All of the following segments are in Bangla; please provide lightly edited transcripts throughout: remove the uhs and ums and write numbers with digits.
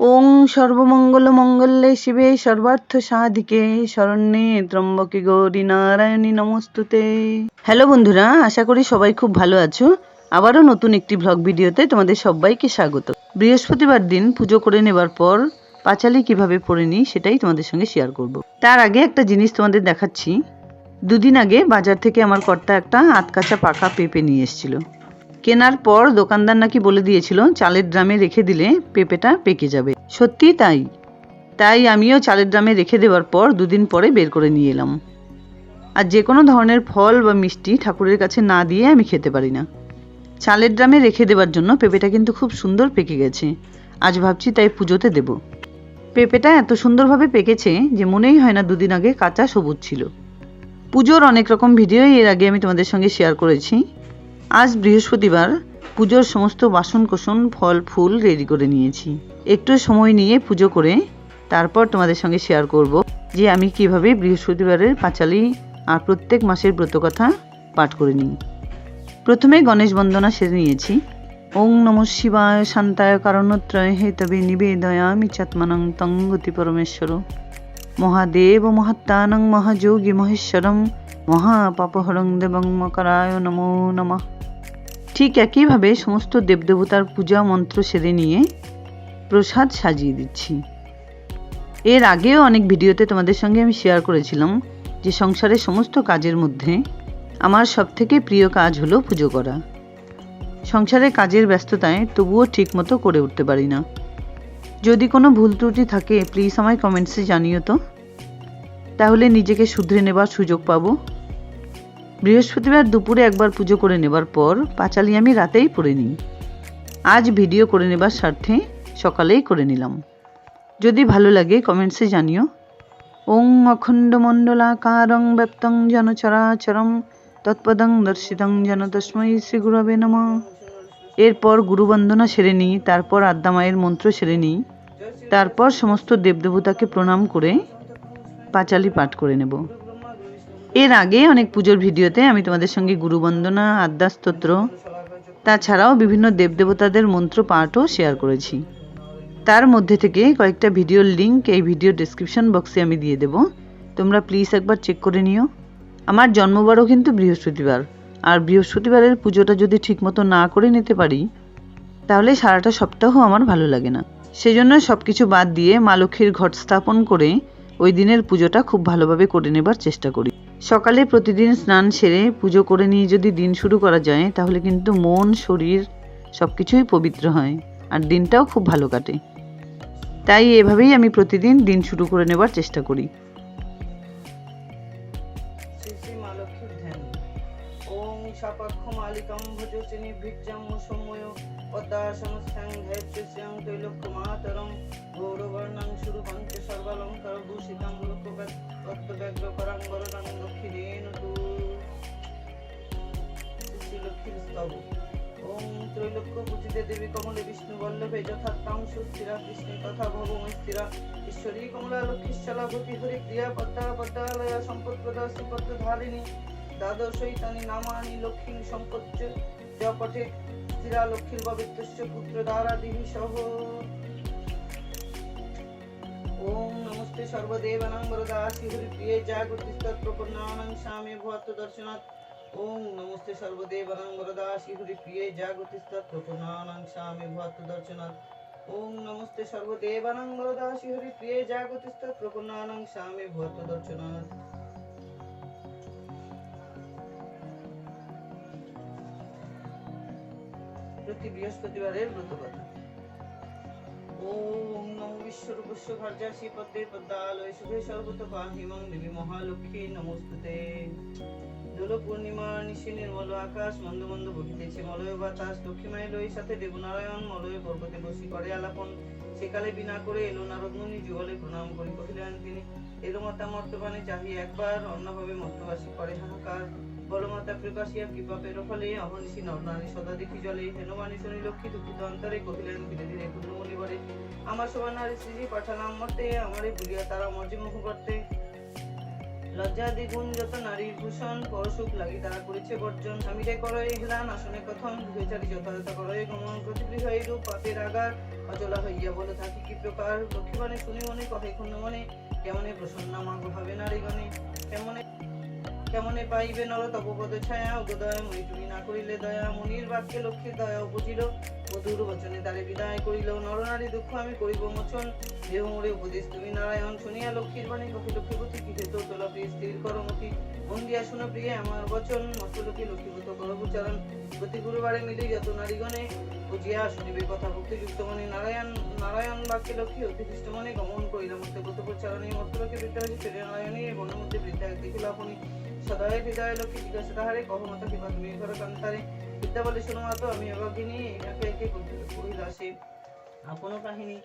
ওং সর্বমঙ্গল মঙ্গলে শিবে সর্বার্থ সাধিকে শরণ্যে ত্রম্বকে গৌরী নারায়ণী নমস্তুতে। হ্যালো বন্ধুরা, আশা করি সবাই খুব ভালো আছো। আবারও নতুন একটি ব্লগ ভিডিওতে তোমাদের সবাইকে স্বাগত। বৃহস্পতিবার দিন পুজো করে নেবার পর পাঁচালি কিভাবে পরে নিই সেটাই তোমাদের সঙ্গে শেয়ার করব। তার আগে একটা জিনিস তোমাদের দেখাচ্ছি। দুদিন আগে বাজার থেকে আমার কর্তা একটা আধকাচা পাকা পেঁপে নিয়ে এসেছিল। কেনার পর দোকানদার নাকি বলে দিয়েছিল চালের ড্রামে রেখে দিলে পেঁপেটা পেকে যাবে। সত্যি তাই আমিও চালের ড্রামে রেখে দেওয়ার পর দুদিন পরে বের করে নিয়ে এলাম। আর যে কোনো ধরনের ফল বা মিষ্টি ঠাকুরের কাছে না দিয়ে আমি খেতে পারি না। চালের ড্রামে রেখে দেওয়ার জন্য পেঁপেটা কিন্তু খুব সুন্দর পেকে গেছে। আজ ভাবছি তাই পুজোতে দেব। পেঁপেটা এত সুন্দরভাবে পেকেছে যে মনেই হয় না দুদিন আগে কাঁচা সবুজ ছিল। পুজোর অনেক রকম ভিডিওই এর আগে আমি তোমাদের সঙ্গে শেয়ার করেছি। আজ বৃহস্পতিবার, পুজোর সমস্ত বাসন কোসন ফল ফুল রেডি করে নিয়েছি। একটু সময় নিয়ে পুজো করে তারপর তোমাদের সঙ্গে শেয়ার করব যে আমি কিভাবে বৃহস্পতিবারের পাঁচালি আর প্রত্যেক মাসের ব্রতকথা পাঠ করে নিই। প্রথমে গণেশ বন্দনা সেরে নিয়েছি। ওং নমঃ শিবায় শান্তায় কারণত্রয় হেতবে নিবেদয়ামি চাত্মানং তং গতি পরমেশ্বর মহাদেব মহাত্মানং মহাযোগী মহেশ্বরং মহাপাপহরং দেবং মকরায় নমো নমঃ। ঠিক একইভাবে সমস্ত দেবদেবতার পূজা মন্ত্র সেরে নিয়ে প্রসাদ সাজিয়ে দিচ্ছি। এর আগেও অনেক ভিডিওতে তোমাদের সঙ্গে আমি শেয়ার করেছিলাম যে সংসারের সমস্ত কাজের মধ্যে আমার সবথেকে প্রিয় কাজ হলো পুজো করা। সংসারের কাজের ব্যস্ততায় তবুও ঠিকমতো করে উঠতে পারি না। যদি কোনো ভুল ত্রুটি থাকে প্লিজ আমায় কমেন্টসে জানিও তো, তাহলে নিজেকে শুধরে নেবার সুযোগ পাবো। বৃহস্পতিবার দুপুরে একবার পুজো করে নেবার পর পাঁচালি আমি রাতেই পড়ে নিই। আজ ভিডিও করে নেবার স্বার্থে সকালেই করে নিলাম। যদি ভালো লাগে কমেন্টসে জানিও। ওং অখণ্ড মণ্ডলাকারং ব্যপ্তং যেন চরাচরম তৎপদং দর্শিতং যেন তস্मै শ্রী গুরবে নমঃ। এরপর গুরুবন্দনা সেরে নিই, তারপর আদ্যা মায়ের মন্ত্র সেরে নিই, তারপর সমস্ত দেবদেবতাকে প্রণাম করে পাঁচালি পাঠ করে নেব। এর আগে অনেক পুজোর ভিডিওতে আমি তোমাদের সঙ্গে গুরুবন্দনা, আদ্যা স্তোত্র, তাছাড়াও বিভিন্ন দেবদেবতাদের মন্ত্র পাঠও শেয়ার করেছি। তার মধ্যে থেকে কয়েকটা ভিডিওর লিঙ্ক এই ভিডিও ডেসক্রিপশন বক্সে আমি দিয়ে দেব, তোমরা প্লিজ একবার চেক করে নিও। আমার জন্মবারও কিন্তু বৃহস্পতিবার, আর বৃহস্পতিবারের পুজোটা যদি ঠিকমতো না করে নিতে পারি তাহলে সারাটা সপ্তাহ আমার ভালো লাগে না। সেজন্য সব কিছু বাদ দিয়ে মা লক্ষ্মীর ঘট স্থাপন করে ওই দিনের পুজোটা খুব ভালোভাবে করে নেবার চেষ্টা করি। সকালে প্রতিদিন স্নান সেরে পুজো করে নিয়ে যদি দিন শুরু করা যায় তাহলে কিন্তু মন শরীর সব কিছুই পবিত্র হয় আর দিনটাও খুব ভালো কাটে। তাই এভাবেই আমি প্রতিদিন দিন শুরু করে নেবার চেষ্টা করি। ওং ত্রৈলোক্য পূজিতে দেবী কমলে বিষ্ণু বল্লভে যথার্থাং সুস্থিরা কৃষ্ণে তথা ভবমস্থিরা ঈশ্বরী কমলা লক্ষ্মীশ্বলা গতি হরি ক্রিয়া পদ্মা পদ্মালয়া সম্পদপ্রদা শ্রীপদ্মধারিণী দ্বাদশৈতানি নামানি লক্ষ্মী সম্পজ্জ জপঠে স্থিরা লক্ষ্মীর পবিত্রস্য পুত্র দ্বারাদিহি সহ। ওম নমস্তে সর্বদেবানাং বরদাসি হরিপ্রিয়ে জাগতিস্তৎপ্রপন্নানাং স্বামী ভবত দর্শনাৎ। ওং নমস্তে সর্বদেবানাং বরদাসি হরিপ্রিয়ে জাগতিস্তৎপ্রপন্নানাং স্বামী ভবত দর্শনাৎ। ওং নমস্তে সর্বদেবানাং বরদাসি হরিপ্রিয়ে জাগতিস্তৎপ্রপন্নানাং স্বামী ভবত দর্শনাৎ। প্রতি বৃহস্পতিবারের ব্রতকথা। ওম নমো বিশ্বরূপস্য ভার্যাসি পদ্মে পদ্মালয়ে শুভে সর্বত পাহিমাং দেবী মহালক্ষ্মী নমস্তুতে। দোল পূর্ণিমার নিশি নির্মল আকাশ মন্দ মন্দ বহিতেছে মলয় বাতাস। লক্ষ্মীমায় লই সাথে দেবনারায়ণ মলয় পর্বতে বসি করে আলাপন। সেকালে বিনা করে এলো নারদ মুনি যুগলে প্রণাম করি কহিলেন তিনি এলো মাতা মর্তবানে চাহি একবার অন্যভাবে মর্তবাসী করে হাহাকার। বলমাতা প্রকাশিয়া কৃপা পের ফলে অহর্নিশি নরনারী সদা দেখি জলে হেনমানি শুনি লক্ষ্মী দুঃখিত অন্তরে কহিলেন ধীরে ধীরে পূর্ণমণি বরে আমার সবার নারী শ্রী পাঠালাম মর্তে আমারে ভুলিয়া তারা মর্জি মুখ করতে। লজ্জা দ্বিগুণ যত নারীর ভূষণ, পরশুখ লাগি তারা করেছে বর্জন। স্বামীরে করয়ে হেলান আসনে কথম, গৃহচারী যথাযথ করয়ে গমন। প্রতিগৃহ এইরূপ পাপের আগার, অচলা হইয়া বলে থাকি কি প্রকার। লক্ষ্মীবাণী শুনি মনে কহে ক্ষুণ্ণ মনে, কেমনে প্রসন্না মা ভাবে নারীগণে। কেমনে পাইবে নর তব পদ ছায়া, উদয় মৈত্রী না করিলে দয়া। মুনির বাক্যে লক্ষ্মীর দয়া উপজিল, মধুর বচনে তারে বিদায় করিল। নরনারী দুঃখ আমি করিব মোচন, দেহ মোরে উপদেশ তুমি নারায়ণ। শুনিয়া লক্ষ্মীর বাণী কহে লক্ষ্মীপতি, কি হেতু তোলা প্রিয় স্থির করমতি। মন দিয়া শুনো প্রিয়ে আমার বচন, মস্তলোকে লক্ষ্মীপত কর উচ্চারণ। প্রতি গুরুবারে মিলি যত নারীগণে, বুঝিয়া শুনিবে কথা ভক্তিযুক্ত মনে। নারায়ণ বাক্যে লক্ষ্মী অতি দৃষ্ট মনে, গমন করিল মধ্যে কত প্রচারণী। মস্তলোকে বৃদ্ধা হয়েছে ফেরে নারায়ণী, বনের মধ্যে বৃদ্ধা দেখিল আপনি। সদয় হৃদয় লক্ষ্মী জিজ্ঞাসা তাহারে, কহ মাতা কিবা তুমি ঘর কান্তারে। বিদ্যা বলে শোনো মাতো, আমি অভাগিনী, একে একে কহিল আসে আপন কাহিনী।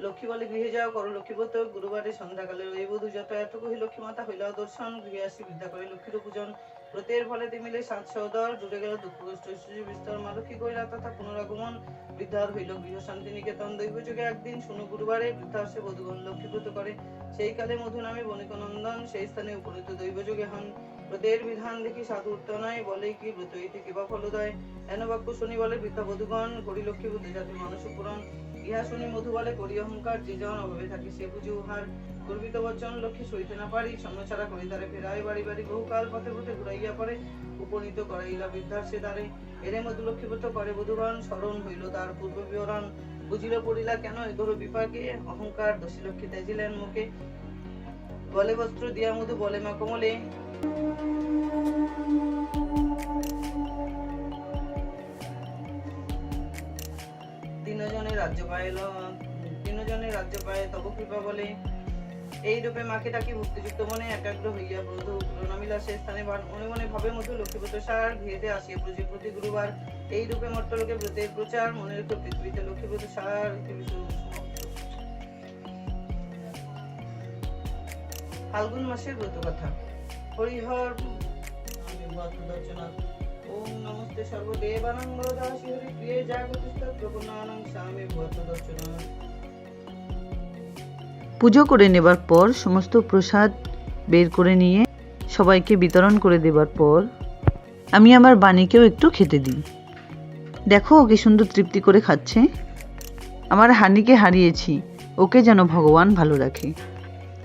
লক্ষ্মী বলে গৃহে যাও, করো লক্ষ্মীব্রত। গুরুবারে সন্ধ্যাকালে রই বধূ যত। এত কহি লক্ষ্মী মাতা হইল দর্শন, গৃহে আসি বিদ্যা করে লক্ষ্মীর পূজন। ব্রতের ফলে মিলে সাত সহদর, জুড়ে গেল দুঃখ কষ্ট ঐশ্বর্য বিস্তর। মা লক্ষ্মী কইলা তথা পুনরাগমন, বৃদ্ধার হইল গৃহ শান্তি নিকেতন। দৈব যুগে একদিন শুনো গুরুবারে, বৃদ্ধা আসে বধূগণ লক্ষ্মীব্রত করে। সেই কালে মধু নামে বণিক নন্দন, সেই স্থানে উপনীত দৈব যুগে হন। ব্রতের বিধান দেখি সাধু উত্তনায়, বলে কি ব্রত হইতে কিবা ফলদয়। এন বাক্য শুনি বলে বৃদ্ধা বধূগণ, করি লক্ষ্মী বুদ্ধি জাতি মানুষ পুরাণ। ইহা শুনি মধু বলে করি অহংকার, যে জন অভাবে থাকে সে বুঝি উহার। গর্বিত বচন লক্ষ্মী সইতে না পারি, সম্যচারা করি তারে ফেরায় বাড়ি বাড়ি। বহুকাল পথে পথে ঘুরাইয়া পরে, উপনীত করাইলা বৃদ্ধার সে দ্বারে। এরে মধু লক্ষ্মীব্রত করে বধূগণ, স্মরণ হইল তার পূর্ব বিবরণ। বুঝিল পড়িলা কেন এগোর বিপাকে, অহংকার দোষী লক্ষ্মী তেজিলেন মুখে। বলে বস্ত্র দিয়া মধু বলে মা কমলে, তিনজনের রাজ্য পায় তব কৃপা বলে। এই রূপে মাকে ডাকি ভক্তিযুক্ত মনে, একাগ্র হইয়া বধূ প্রণামিলা সে স্থানে। মনে মনে ভাবে মধু লক্ষ্মীব্রত সার, গৃহেতে আসিয়া প্রতি গুরুবার। এই রূপে মর্তলোকে ব্রতের প্রচার, মনে রেখে পৃথিবীতে লক্ষ্মীব্রত সার। ফাল্গুন মাসের ব্রত কথা। হরিহর ওম নমস্তে সর্বদেবানাং বরদাসি হরি প্রিয়ে জাগতিস্তৎপ্রপন্নানাং স্বামী ভবত দর্শনা। পুজো করে নেবার পর সমস্ত প্রসাদ বের করে নিয়ে সবাইকে বিতরণ করে দেবার পর আমি আমার বাণীকেও একটু খেতে দিই। দেখো কি সুন্দর তৃপ্তি করে খাচ্ছে। আমার হানিকে হারিয়েছি, ওকে যেন ভগবান ভালো রাখে।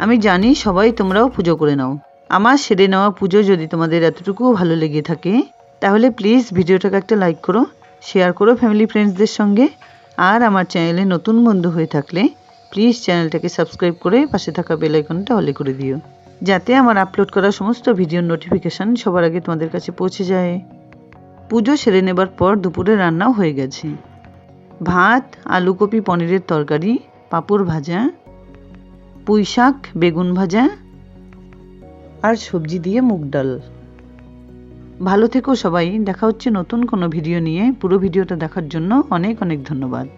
আমি জানি সবাই তোমরাও পুজো করে নাও। আমার সেরে নেওয়া পুজো যদি তোমাদের এতটুকুও ভালো লেগে থাকে, তাহলে প্লিজ ভিডিওটাকে একটা লাইক করো, শেয়ার করো ফ্যামিলি ফ্রেন্ডসদের সঙ্গে। আর আমার চ্যানেলে নতুন বন্ধু হয়ে থাকলে প্লিজ চ্যানেলটাকে সাবস্ক্রাইব করে পাশে থাকা বেল আইকনটা অলে করে দিও, যাতে আমার আপলোড করা সমস্ত ভিডিওর নোটিফিকেশান সবার আগে তোমাদের কাছে পৌঁছে যায়। পুজো সেরে নেবার পর দুপুরে রান্নাও হয়ে গেছে। ভাত, আলু কপি পনিরের তরকারি, পাঁপড় ভাজা, পুঁই শাক বেগুন ভাজা আর সবজি দিয়ে মুগ ডাল। ভালো থেকো সবাই, দেখা হচ্ছে নতুন কোনো ভিডিও নিয়ে। পুরো ভিডিওটা দেখার জন্য অনেক অনেক ধন্যবাদ।